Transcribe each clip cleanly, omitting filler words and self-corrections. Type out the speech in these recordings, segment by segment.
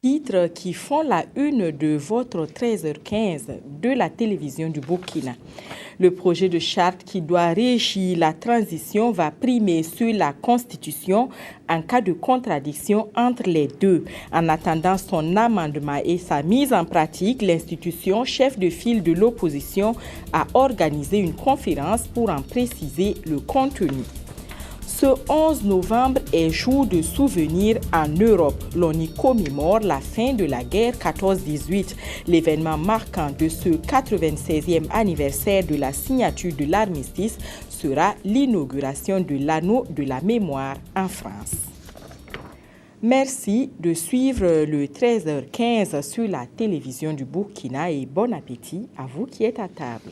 Titres qui font la une de votre 13h15 de la télévision du Burkina. Le projet de charte qui doit régir la transition va primer sur la Constitution en cas de contradiction entre les deux. En attendant son amendement et sa mise en pratique, l'institution chef de file de l'opposition a organisé une conférence pour en préciser le contenu. Ce 11 novembre est jour de souvenir en Europe. L'on y commémore la fin de la guerre 14-18. L'événement marquant de ce 96e anniversaire de la signature de l'armistice sera l'inauguration de l'anneau de la mémoire en France. Merci de suivre le 13h15 sur la télévision du Burkina et bon appétit à vous qui êtes à table.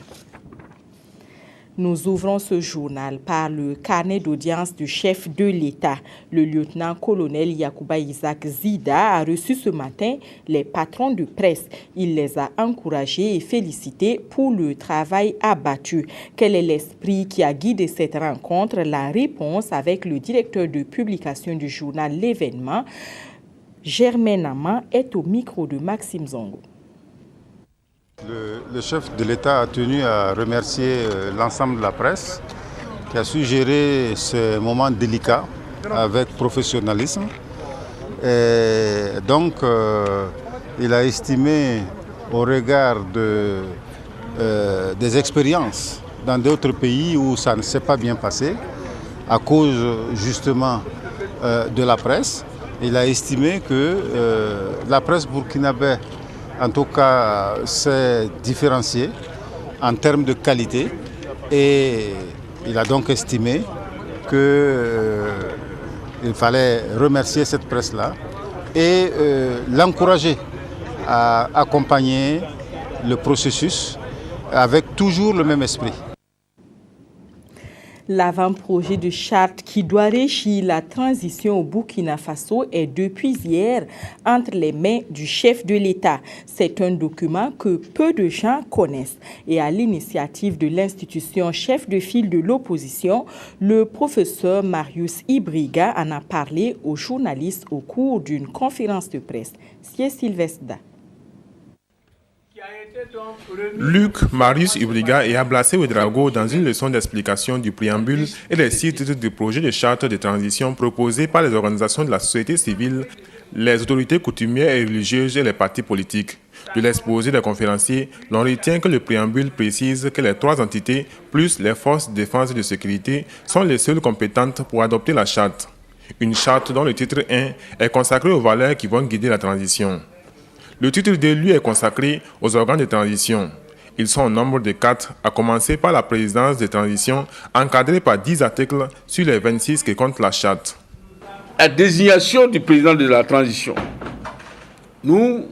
Nous ouvrons ce journal par le carnet d'audience du chef de l'État. Le lieutenant-colonel Yacouba Isaac Zida a reçu ce matin les patrons de presse. Il les a encouragés et félicités pour le travail abattu. Quel est l'esprit qui a guidé cette rencontre? La réponse avec le directeur de publication du journal L'Événement, Germain Naman, est au micro de Maxime Zongo. Le chef de l'État a tenu à remercier l'ensemble de la presse qui a su gérer ce moment délicat avec professionnalisme. Et donc, il a estimé au regard des expériences dans d'autres pays où ça ne s'est pas bien passé, à cause justement de la presse, il a estimé que la presse burkinabé, en tout cas, c'est différencié en termes de qualité et il a donc estimé qu'il fallait remercier cette presse-là et l'encourager à accompagner le processus avec toujours le même esprit. L'avant-projet de charte qui doit régir la transition au Burkina Faso est depuis hier entre les mains du chef de l'État. C'est un document que peu de gens connaissent. Et à l'initiative de l'institution chef de file de l'opposition, le professeur Marius Ibriga en a parlé aux journalistes au cours d'une conférence de presse. C'est Sylvestre. Luc Marius Ibriga et Ablassé Ouedraogo dans une leçon d'explication du préambule et des six titres du projet de charte de transition proposé par les organisations de la société civile, les autorités coutumières et religieuses et les partis politiques. De l'exposé des conférenciers, l'on retient que le préambule précise que les trois entités, plus les forces de défense et de sécurité, sont les seules compétentes pour adopter la charte. Une charte dont le titre 1 est consacré aux valeurs qui vont guider la transition. Le titre 2, lui, est consacré aux organes de transition. Ils sont au nombre de 4, à commencer par la présidence de transition, encadrée par 10 articles sur les 26 que compte la charte. La désignation du président de la transition. Nous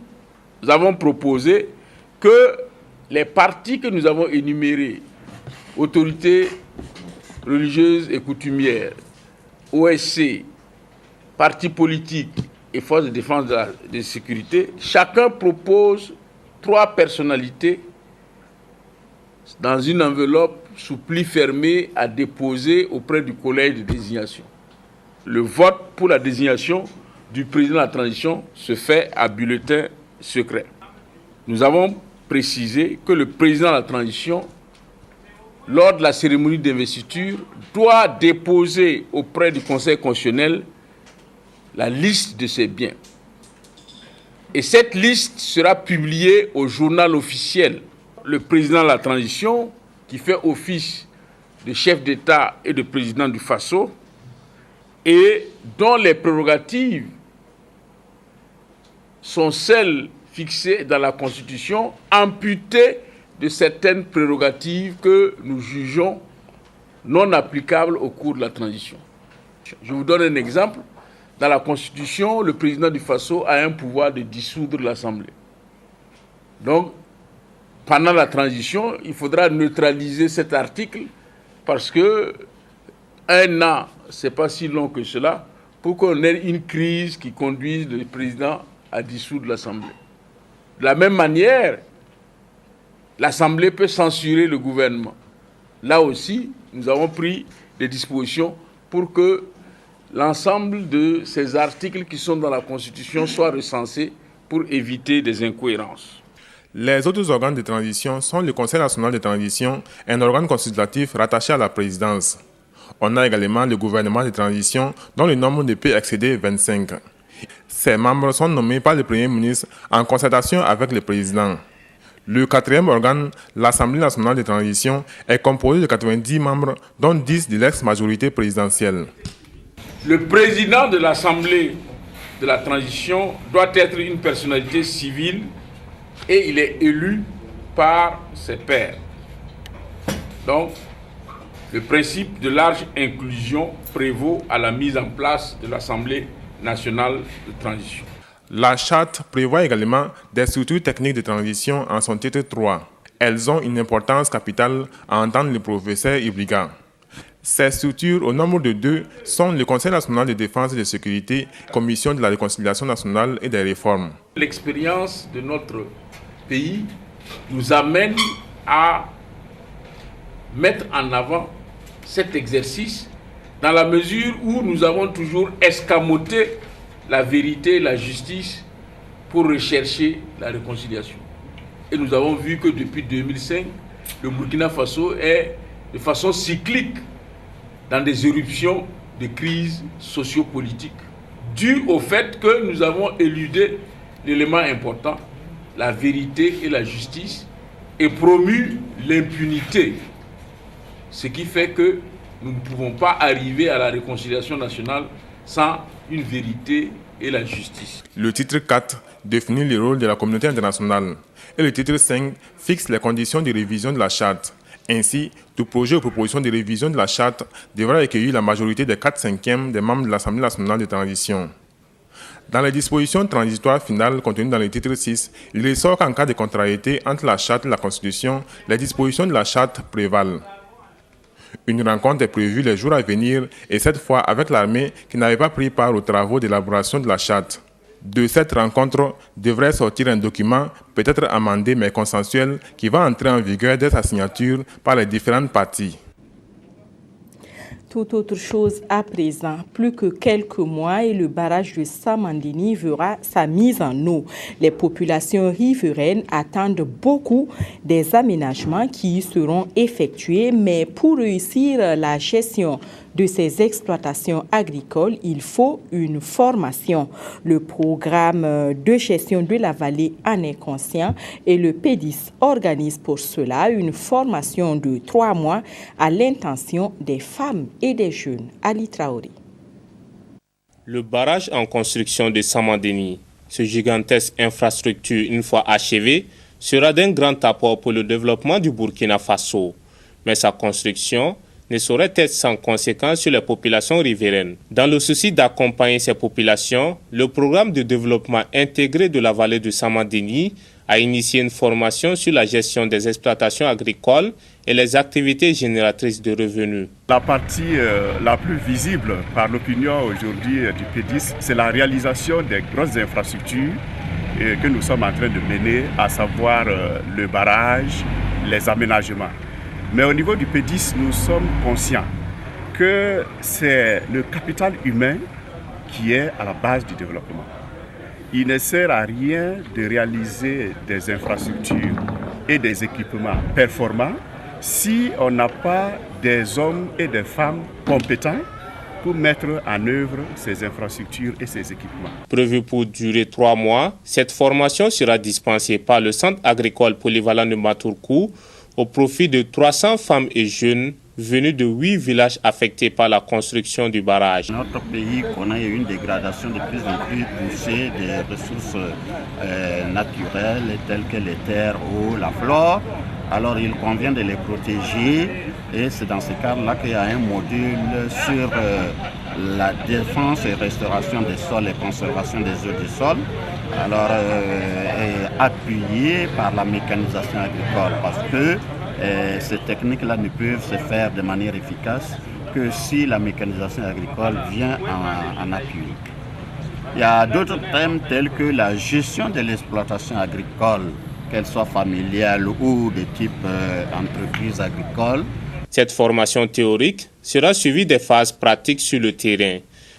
avons proposé que les partis que nous avons énumérés, autorités religieuses et coutumières, OSC, partis politiques, et forces de défense de sécurité, chacun propose 3 personnalités dans une enveloppe sous pli fermé à déposer auprès du collège de désignation. Le vote pour la désignation du président de la transition se fait à bulletin secret. Nous avons précisé que le président de la transition, lors de la cérémonie d'investiture, doit déposer auprès du Conseil constitutionnel la liste de ses biens. Et cette liste sera publiée au journal officiel. Le président de la transition, qui fait office de chef d'État et de président du Faso, et dont les prérogatives sont celles fixées dans la Constitution, amputées de certaines prérogatives que nous jugeons non applicables au cours de la transition. Je vous donne un exemple. Dans la Constitution, le président du Faso a un pouvoir de dissoudre l'Assemblée. Donc, pendant la transition, il faudra neutraliser cet article parce que 1 an, ce n'est pas si long que cela, pour qu'on ait une crise qui conduise le président à dissoudre l'Assemblée. De la même manière, l'Assemblée peut censurer le gouvernement. Là aussi, nous avons pris des dispositions pour que l'ensemble de ces articles qui sont dans la Constitution soient recensés pour éviter des incohérences. Les autres organes de transition sont le Conseil national de transition, un organe consultatif rattaché à la présidence. On a également le gouvernement de transition dont le nombre ne peut excéder 25. Ses membres sont nommés par le Premier ministre en concertation avec le président. Le quatrième organe, l'Assemblée nationale de transition, est composé de 90 membres, dont 10 de l'ex-majorité présidentielle. Le président de l'Assemblée de la transition doit être une personnalité civile et il est élu par ses pairs. Donc, le principe de large inclusion prévaut à la mise en place de l'Assemblée nationale de transition. La charte prévoit également des structures techniques de transition en son titre 3. Elles ont une importance capitale à entendre le professeur Ibriga. Ces structures, au nombre de 2, sont le Conseil national de défense et de sécurité, Commission de la réconciliation nationale et des réformes. L'expérience de notre pays nous amène à mettre en avant cet exercice dans la mesure où nous avons toujours escamoté la vérité et la justice pour rechercher la réconciliation. Et nous avons vu que depuis 2005, le Burkina Faso est de façon cyclique dans des éruptions de crises sociopolitiques, dues au fait que nous avons éludé l'élément important, la vérité et la justice, et promu l'impunité. Ce qui fait que nous ne pouvons pas arriver à la réconciliation nationale sans une vérité et la justice. Le titre 4 définit le rôle de la communauté internationale et le titre 5 fixe les conditions de révision de la charte. Ainsi, tout projet ou proposition de révision de la charte devra recueillir la majorité des 4/5 des membres de l'Assemblée nationale de transition. Dans les dispositions transitoires finales contenues dans le titre 6, il ressort qu'en cas de contrariété entre la charte et la Constitution, les dispositions de la charte prévalent. Une rencontre est prévue les jours à venir et cette fois avec l'armée qui n'avait pas pris part aux travaux d'élaboration de la charte. De cette rencontre devrait sortir un document, peut-être amendé mais consensuel, qui va entrer en vigueur dès sa signature par les différentes parties. Toute autre chose à présent, plus que quelques mois et le barrage de Samandini verra sa mise en eau. Les populations riveraines attendent beaucoup des aménagements qui y seront effectués, mais pour réussir la gestion de ces exploitations agricoles, il faut une formation. Le programme de gestion de la vallée en est conscient et le PEDIS organise pour cela une formation de 3 mois à l'intention des femmes et des jeunes. Ali Traoré. Le barrage en construction de Samandini, ce gigantesque infrastructure une fois achevé, sera d'un grand apport pour le développement du Burkina Faso. Mais sa construction ne saurait être sans conséquence sur les populations riveraines. Dans le souci d'accompagner ces populations, le programme de développement intégré de la vallée de Samandini a initié une formation sur la gestion des exploitations agricoles et les activités génératrices de revenus. La partie la plus visible par l'opinion aujourd'hui du PEDIS, c'est la réalisation des grosses infrastructures que nous sommes en train de mener, à savoir le barrage, les aménagements. Mais au niveau du PEDIS, nous sommes conscients que c'est le capital humain qui est à la base du développement. Il ne sert à rien de réaliser des infrastructures et des équipements performants si on n'a pas des hommes et des femmes compétents pour mettre en œuvre ces infrastructures et ces équipements. Prévu pour durer 3 mois, cette formation sera dispensée par le Centre agricole polyvalent de Matourkou au profit de 300 femmes et jeunes venus de 8 villages affectés par la construction du barrage. Notre pays connaît une dégradation de plus en plus poussée des ressources naturelles telles que les terres, l'eau, la flore. Alors il convient de les protéger et c'est dans ce cadre-là qu'il y a un module sur la défense et restauration des sols et conservation des eaux du sol. Alors appuyé par la mécanisation agricole parce que ces techniques-là ne peuvent se faire de manière efficace que si la mécanisation agricole vient en appui. Il y a d'autres thèmes tels que la gestion de l'exploitation agricole, qu'elle soit familiale ou de type entreprise agricole. Cette formation théorique sera suivie des phases pratiques sur le terrain.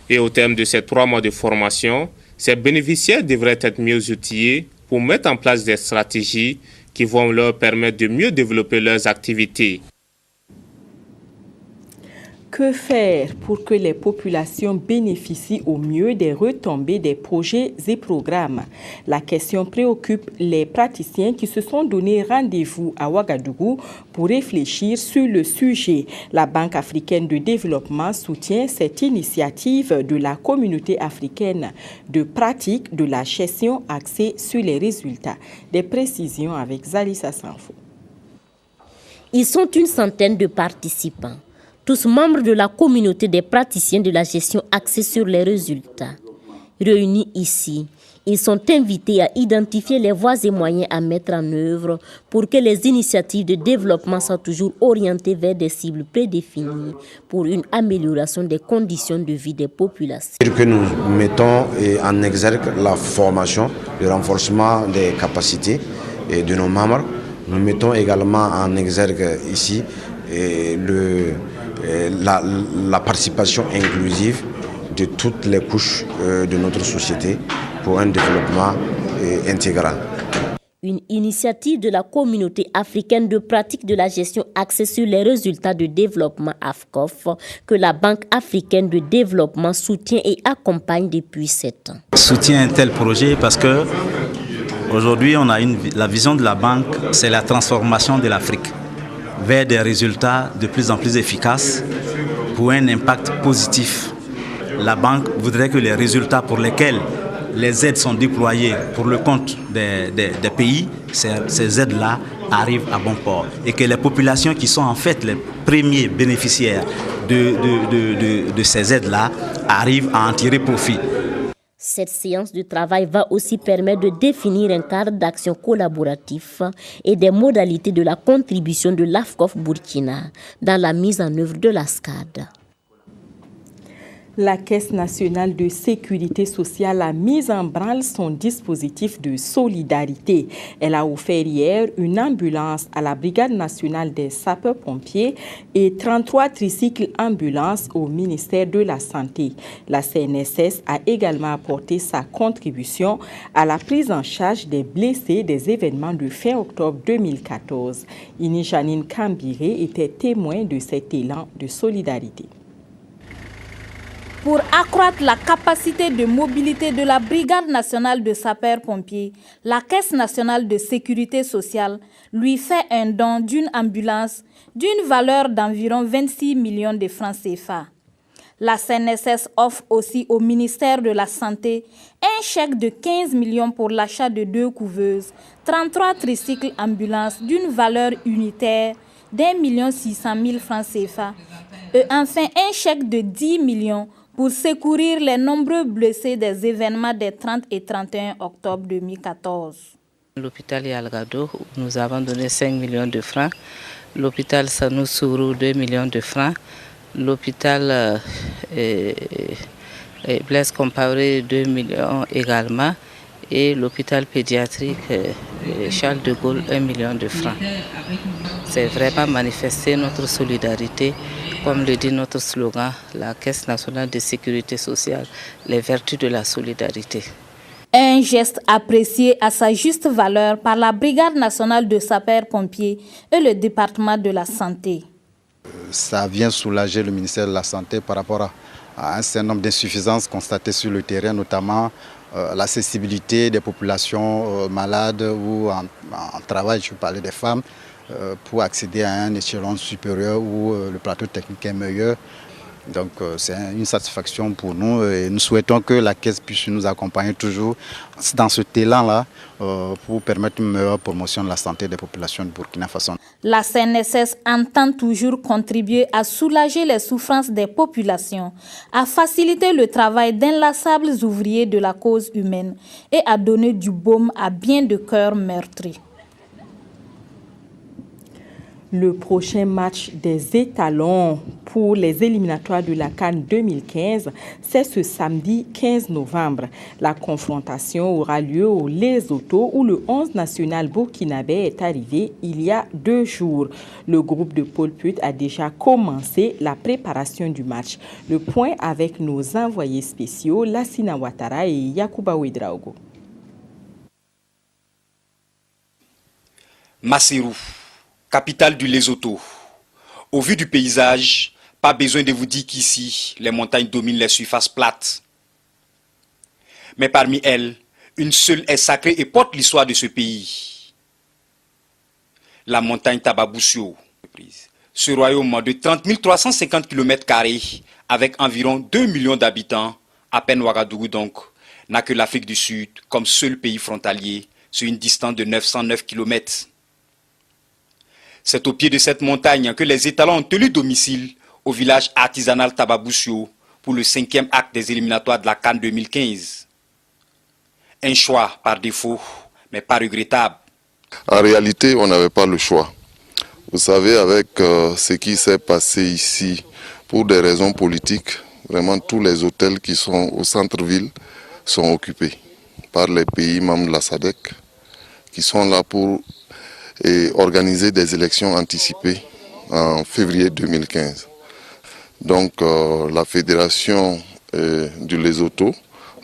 Et au terme de ces 3 mois de formation, Ces bénéficiaires devraient être mieux outillés pour mettre en place des stratégies qui vont leur permettre de mieux développer leurs activités. Que faire pour que les populations bénéficient au mieux des retombées des projets et programmes? La question préoccupe les praticiens qui se sont donné rendez-vous à Ouagadougou pour réfléchir sur le sujet. La Banque africaine de développement soutient cette initiative de la communauté africaine de pratique de la gestion axée sur les résultats. Des précisions avec Zalissa Sanfo. Ils sont une centaine de participants, tous membres de la communauté des praticiens de la gestion axée sur les résultats. Réunis ici, ils sont invités à identifier les voies et moyens à mettre en œuvre pour que les initiatives de développement soient toujours orientées vers des cibles prédéfinies pour une amélioration des conditions de vie des populations. Que nous mettons en exergue la formation, le renforcement des capacités de nos membres. Nous mettons également en exergue ici la participation inclusive de toutes les couches de notre société pour un développement intégral. Une initiative de la communauté africaine de pratique de la gestion axée sur les résultats de développement AFCOF que la Banque africaine de développement soutient et accompagne depuis 7 ans. Je soutiens un tel projet parce que aujourd'hui on a la vision de la banque, c'est la transformation de l'Afrique vers des résultats de plus en plus efficaces pour un impact positif. La banque voudrait que les résultats pour lesquels les aides sont déployées pour le compte des pays, ces aides-là arrivent à bon port et que les populations qui sont en fait les premiers bénéficiaires de ces aides-là arrivent à en tirer profit. Cette séance de travail va aussi permettre de définir un cadre d'action collaboratif et des modalités de la contribution de l'AFCOF Burkina dans la mise en œuvre de la SCAD. La Caisse nationale de sécurité sociale a mis en branle son dispositif de solidarité. Elle a offert hier une ambulance à la Brigade nationale des sapeurs-pompiers et 33 tricycles ambulances au ministère de la Santé. La CNSS a également apporté sa contribution à la prise en charge des blessés des événements de fin octobre 2014. Ini Janine Kambiré était témoin de cet élan de solidarité. Pour accroître la capacité de mobilité de la Brigade nationale de sapeurs-pompiers, la Caisse nationale de sécurité sociale lui fait un don d'une ambulance d'une valeur d'environ 26 millions de francs CFA. La CNSS offre aussi au ministère de la Santé un chèque de 15 millions pour l'achat de 2 couveuses, 33 tricycles ambulances d'une valeur unitaire d'1 600 000 francs CFA et enfin un chèque de 10 millions pour secourir les nombreux blessés des événements des 30 et 31 octobre 2014. L'hôpital Yalgado, nous avons donné 5 millions de francs. L'hôpital Sanoussourou, 2 millions de francs. L'hôpital Blaise Compaoré, 2 millions également. Et l'hôpital pédiatrique Charles de Gaulle, 1 million de francs. C'est vraiment manifester notre solidarité, comme le dit notre slogan, la Caisse nationale de sécurité sociale, les vertus de la solidarité. Un geste apprécié à sa juste valeur par la Brigade nationale de sapeurs-pompiers et le département de la santé. Ça vient soulager le ministère de la Santé par rapport à un certain nombre d'insuffisances constatées sur le terrain, notamment l'accessibilité des populations malades ou en travail, je parlais des femmes, pour accéder à un échelon supérieur où le plateau technique est meilleur. Donc c'est une satisfaction pour nous et nous souhaitons que la Caisse puisse nous accompagner toujours dans ce élan-là pour permettre une meilleure promotion de la santé des populations de Burkina Faso. La CNSS entend toujours contribuer à soulager les souffrances des populations, à faciliter le travail d'inlassables ouvriers de la cause humaine et à donner du baume à bien de cœurs meurtris. Le prochain match des étalons pour les éliminatoires de la CAN 2015, c'est ce samedi 15 novembre. La confrontation aura lieu au Lesotho où le 11 national burkinabé est arrivé il y a 2 jours. Le groupe de Paul Put a déjà commencé la préparation du match. Le point avec nos envoyés spéciaux Lassina Ouattara et Yacouba Ouedraogo. Maseru, capitale du Lesotho. Au vu du paysage, pas besoin de vous dire qu'ici, les montagnes dominent les surfaces plates. Mais parmi elles, une seule est sacrée et porte l'histoire de ce pays. La montagne Tababoussio. Ce royaume de 30 350 km² avec environ 2 millions d'habitants, à peine Ouagadougou donc, n'a que l'Afrique du Sud comme seul pays frontalier sur une distance de 909 km. C'est au pied de cette montagne que les étalons ont tenu domicile au village artisanal Tababoussio pour le 5e acte des éliminatoires de la CAN 2015. Un choix par défaut, mais pas regrettable. En réalité, on n'avait pas le choix. Vous savez, avec ce qui s'est passé ici, pour des raisons politiques, vraiment tous les hôtels qui sont au centre-ville sont occupés par les pays membres de la SADC qui sont là pour organiser des élections anticipées en février 2015. Donc la fédération du Lesotho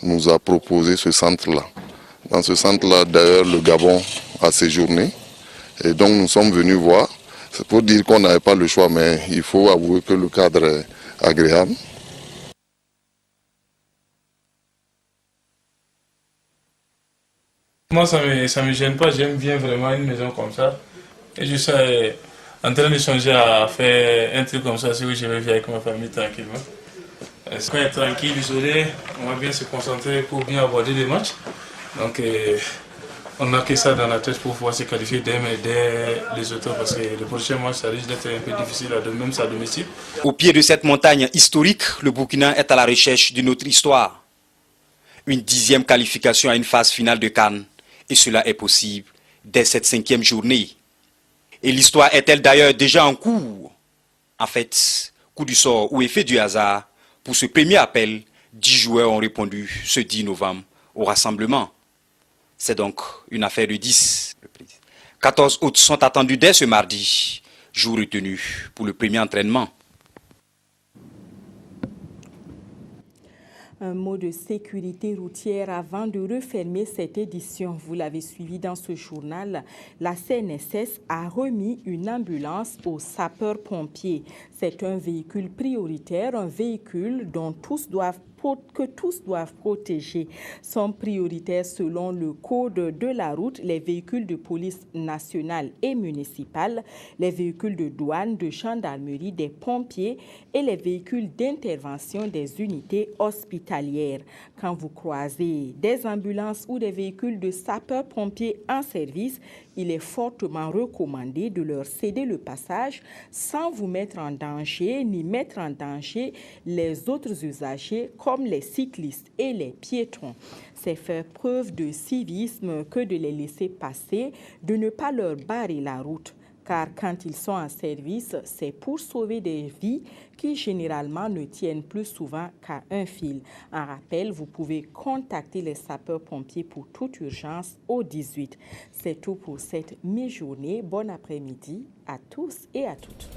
nous a proposé ce centre-là. Dans ce centre-là, d'ailleurs, le Gabon a séjourné. Et donc nous sommes venus voir. C'est pour dire qu'on n'avait pas le choix, mais il faut avouer que le cadre est agréable. Moi, ça me gêne pas. J'aime bien vraiment une maison comme ça. Et je suis en train de changer à faire un truc comme ça, c'est où je vais vivre avec ma famille tranquillement. Quand on est tranquille, isolé, on va bien se concentrer pour bien aborder les matchs. Donc, on n'a que ça dans la tête pour pouvoir se qualifier dès les autres parce que le prochain match, ça risque d'être un peu difficile, même à domicile. Au pied de cette montagne historique, le Burkina est à la recherche d'une autre histoire. Une 10e qualification à une phase finale de CAN. Et cela est possible dès cette 5e journée. Et l'histoire est-elle d'ailleurs déjà en cours? En fait, coup du sort ou effet du hasard, pour ce premier appel, 10 joueurs ont répondu ce 10 novembre au rassemblement. C'est donc une affaire de 10. 14 autres sont attendus dès ce mardi, jour retenu pour le premier entraînement. Un mot de sécurité routière avant de refermer cette édition. Vous l'avez suivi dans ce journal. La CNSS a remis une ambulance aux sapeurs-pompiers. C'est un véhicule prioritaire, un véhicule dont tous doivent protéger. Sont prioritaires selon le code de la route les véhicules de police nationale et municipale, les véhicules de douane, de gendarmerie, des pompiers et les véhicules d'intervention des unités hospitalières. Quand vous croisez des ambulances ou des véhicules de sapeurs-pompiers en service, il est fortement recommandé de leur céder le passage sans vous mettre en danger ni mettre en danger les autres usagers comme les cyclistes et les piétons. C'est faire preuve de civisme que de les laisser passer, de ne pas leur barrer la route. Car quand ils sont en service, c'est pour sauver des vies qui généralement ne tiennent plus souvent qu'à un fil. En rappel, vous pouvez contacter les sapeurs-pompiers pour toute urgence au 18. C'est tout pour cette mi-journée. Bon après-midi à tous et à toutes.